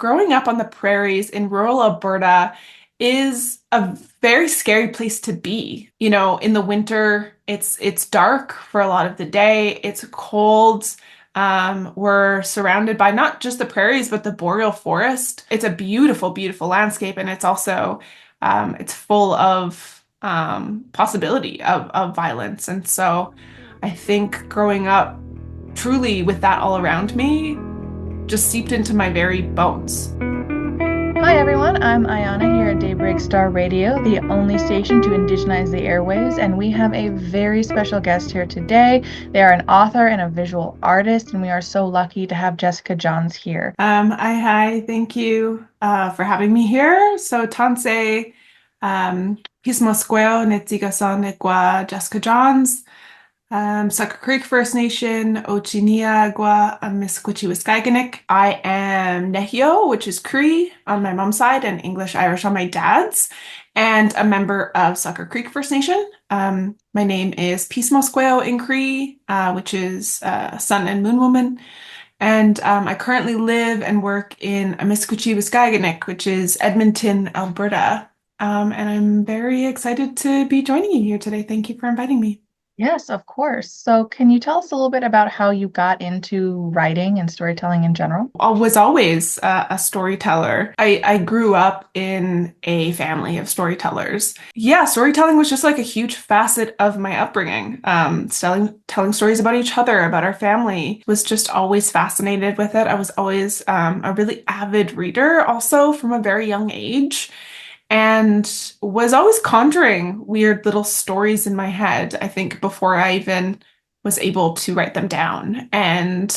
growing up on the prairies in rural Alberta is a very scary place to be. In the winter, it's dark for a lot of the day. It's cold. We're surrounded by not just the prairies, but the boreal forest. It's a beautiful, beautiful landscape, and it's also it's full of possibility of violence. And so I think growing up truly with that all around me just seeped into my very bones. Hi everyone, I'm Aiyana here at Daybreak Star Radio, the only station to indigenize the airwaves, and we have a very special guest here today. They are an author and a visual artist, and we are so lucky to have Jessica Johns here. Hi, thank you for having me here. So, Tansei, Pismo Square, Netigasan Negwa, Jessica Johns, Sucker Creek First Nation, Ochiniagwa, Amiskwichiwiskaiganik. I am Nehio, which is Cree on my mom's side and English Irish on my dad's, and a member of Sucker Creek First Nation. My name is Pismo Square in Cree, which is Sun and Moon Woman. And I currently live and work in Amiskwichiwiskaiganik, which is Edmonton, Alberta. And I'm very excited to be joining you here today. Thank you for inviting me. Yes, of course. So, can you tell us a little bit about how you got into writing and storytelling in general? I was always a storyteller. I grew up in a family of storytellers. Yeah, storytelling was just like a huge facet of my upbringing. Telling stories about each other, about our family, was just always fascinated with it. I was always a really avid reader, also from a very young age, and was always conjuring weird little stories in my head, I think, before I even was able to write them down. Um,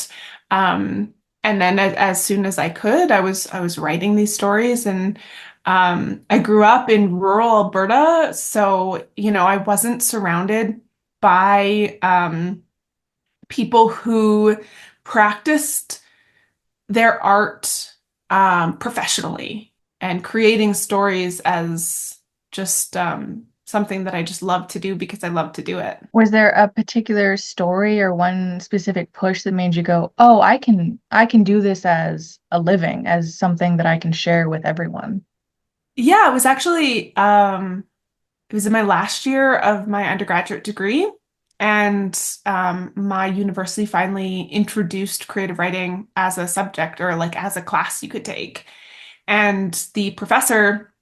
and then as soon as I could, I was writing these stories. And I grew up in rural Alberta, so I wasn't surrounded by people who practiced their art professionally and creating stories as just something that I just love to do because I love to do it. Was there a particular story or one specific push that made you go, "Oh, I can do this as a living, as something that I can share with everyone"? Yeah, it was in my last year of my undergraduate degree, and my university finally introduced creative writing as a subject or like as a class you could take. And the professor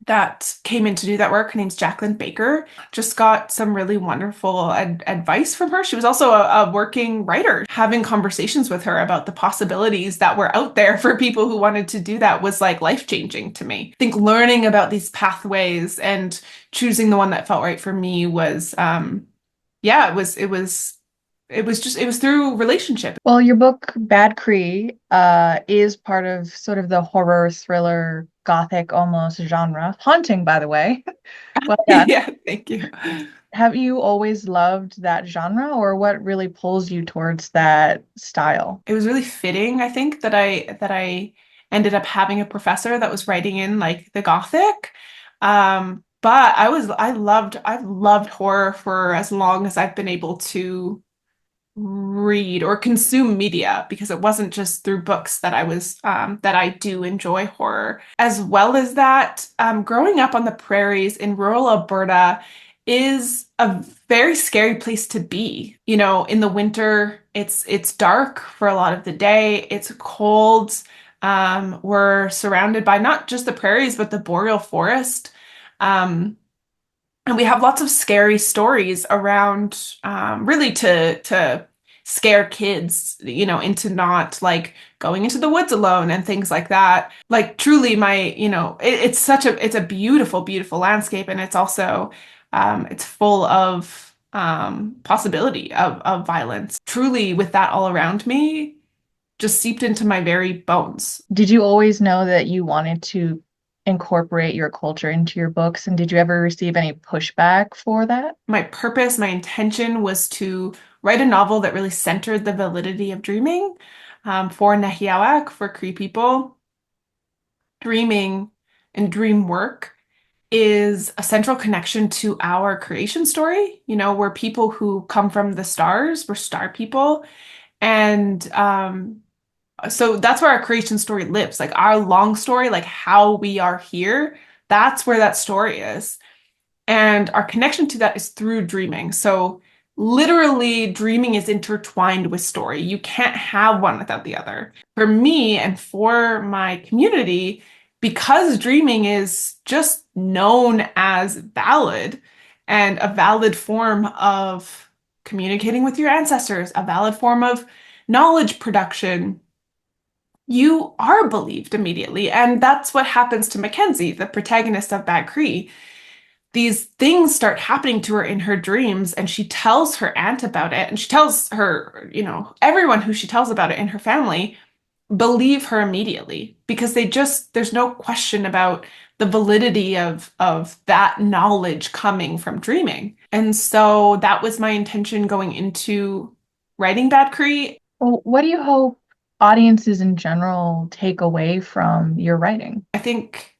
that came in to do that work, her name's Jacqueline Baker, just got some really wonderful advice from her. She was also a working writer. Having conversations with her about the possibilities that were out there for people who wanted to do that was like life-changing to me. I think learning about these pathways and choosing the one that felt right for me was yeah, it was through relationship. Well, your book, Bad Cree, is part of sort of the horror thriller gothic almost genre. Haunting, by the way. Well done. Yeah, thank you. Have you always loved that genre, or what really pulls you towards that style? It was really fitting, I think, that I ended up having a professor that was writing in like the Gothic. But I've loved horror for as long as I've been able to read or consume media because it wasn't just through books that I do enjoy horror. As well as that, growing up on the prairies in rural Alberta is a very scary place to be. In the winter, it's dark for a lot of the day. It's cold. We're surrounded by not just the prairies, but the boreal forest. Um, and we have lots of scary stories around really to scare kids, into not like going into the woods alone and things like that. Like truly it's a beautiful, beautiful landscape, and it's also it's full of possibility of violence. Truly with that all around me just seeped into my very bones. Did you always know that you wanted to incorporate your culture into your books, and did you ever receive any pushback for that? My purpose, my intention was to write a novel that really centered the validity of dreaming for Nahiawak, for Cree people. Dreaming and dream work is a central connection to our creation story. We're people who come from the stars, we're star people. And So that's where our creation story lives. Like our long story, like how we are here, that's where that story is. And our connection to that is through dreaming. So literally, dreaming is intertwined with story. You can't have one without the other. For me and for my community, because dreaming is just known as valid and a valid form of communicating with your ancestors, a valid form of knowledge production, you are believed immediately. And that's what happens to Mackenzie, the protagonist of Bad Cree. These things start happening to her in her dreams, and she tells her aunt about it, and she tells her, everyone who she tells about it in her family believe her immediately because there's no question about the validity of that knowledge coming from dreaming. And so that was my intention going into writing Bad Cree. Well, what do you hope audiences in general take away from your writing? I think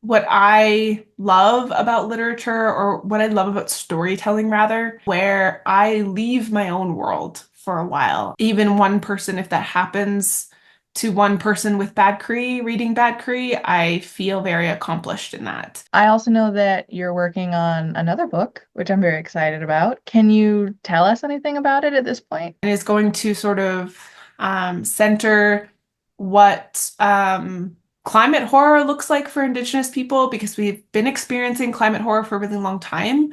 what I love about literature, or what I love about storytelling rather, where I leave my own world for a while. Even one person, if that happens to one person with Bad Cree, reading Bad Cree, I feel very accomplished in that. I also know that you're working on another book, which I'm very excited about. Can you tell us anything about it at this point? And is going to sort of center what climate horror looks like for Indigenous people because we've been experiencing climate horror for a really long time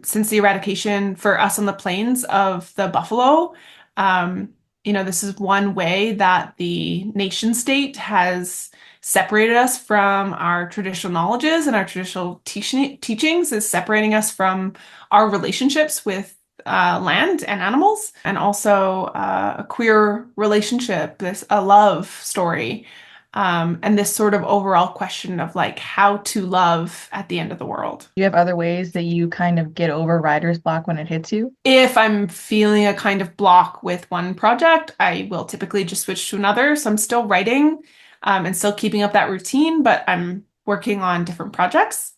since the eradication for us on the plains of the buffalo. Um, this is one way that the nation state has separated us from our traditional knowledges and our traditional teachings is separating us from our relationships with land and animals, and also a queer relationship, this a love story, and this sort of overall question of like how to love at the end of the world. Do you have other ways that you kind of get over writer's block when it hits you? If I'm feeling a kind of block with one project, I will typically just switch to another. So I'm still writing, and still keeping up that routine, but I'm working on different projects.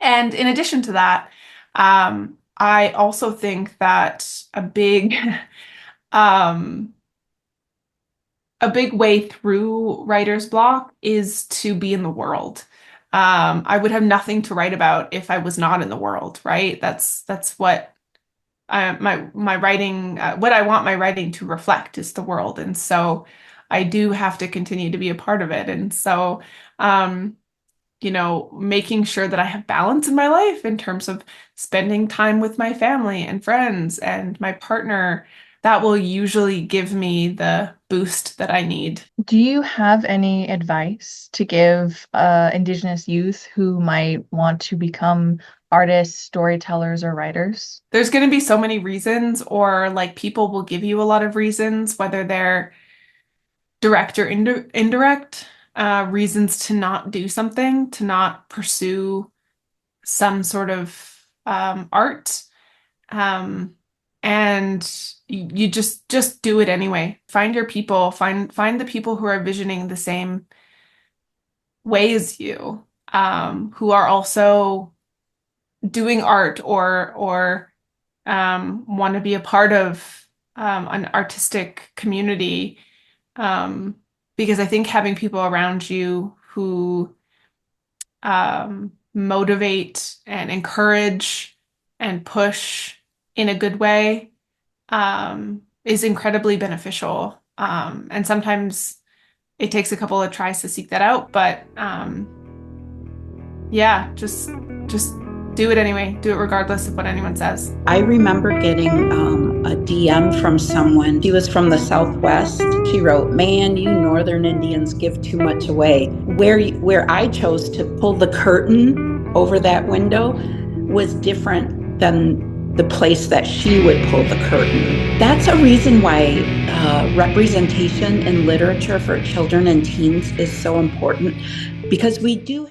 And in addition to that, I also think that um, a big way through writer's block is to be in the world. I would have nothing to write about if I was not in the world, right? That's what my writing, what I want my writing to reflect is the world, and so I do have to continue to be a part of it. And so, um, making sure that I have balance in my life in terms of spending time with my family and friends and my partner, that will usually give me the boost that I need. Do you have any advice to give Indigenous youth who might want to become artists, storytellers, or writers? There's going to be so many reasons, or like people will give you a lot of reasons, whether they're direct or indirect, reasons to not do something, to not pursue some sort of art. Um, and you just do it anyway. Find your people, find the people who are visioning the same way as you, who are also doing art or want to be a part of an artistic community. Because I think having people around you who motivate and encourage and push in a good way is incredibly beneficial. And sometimes it takes a couple of tries to seek that out, but yeah, just do it anyway. Do it regardless of what anyone says. I remember getting a DM from someone. She was from the Southwest. She wrote, "Man, you Northern Indians give too much away." Where I chose to pull the curtain over that window was different than the place that she would pull the curtain. That's a reason why representation in literature for children and teens is so important, because we do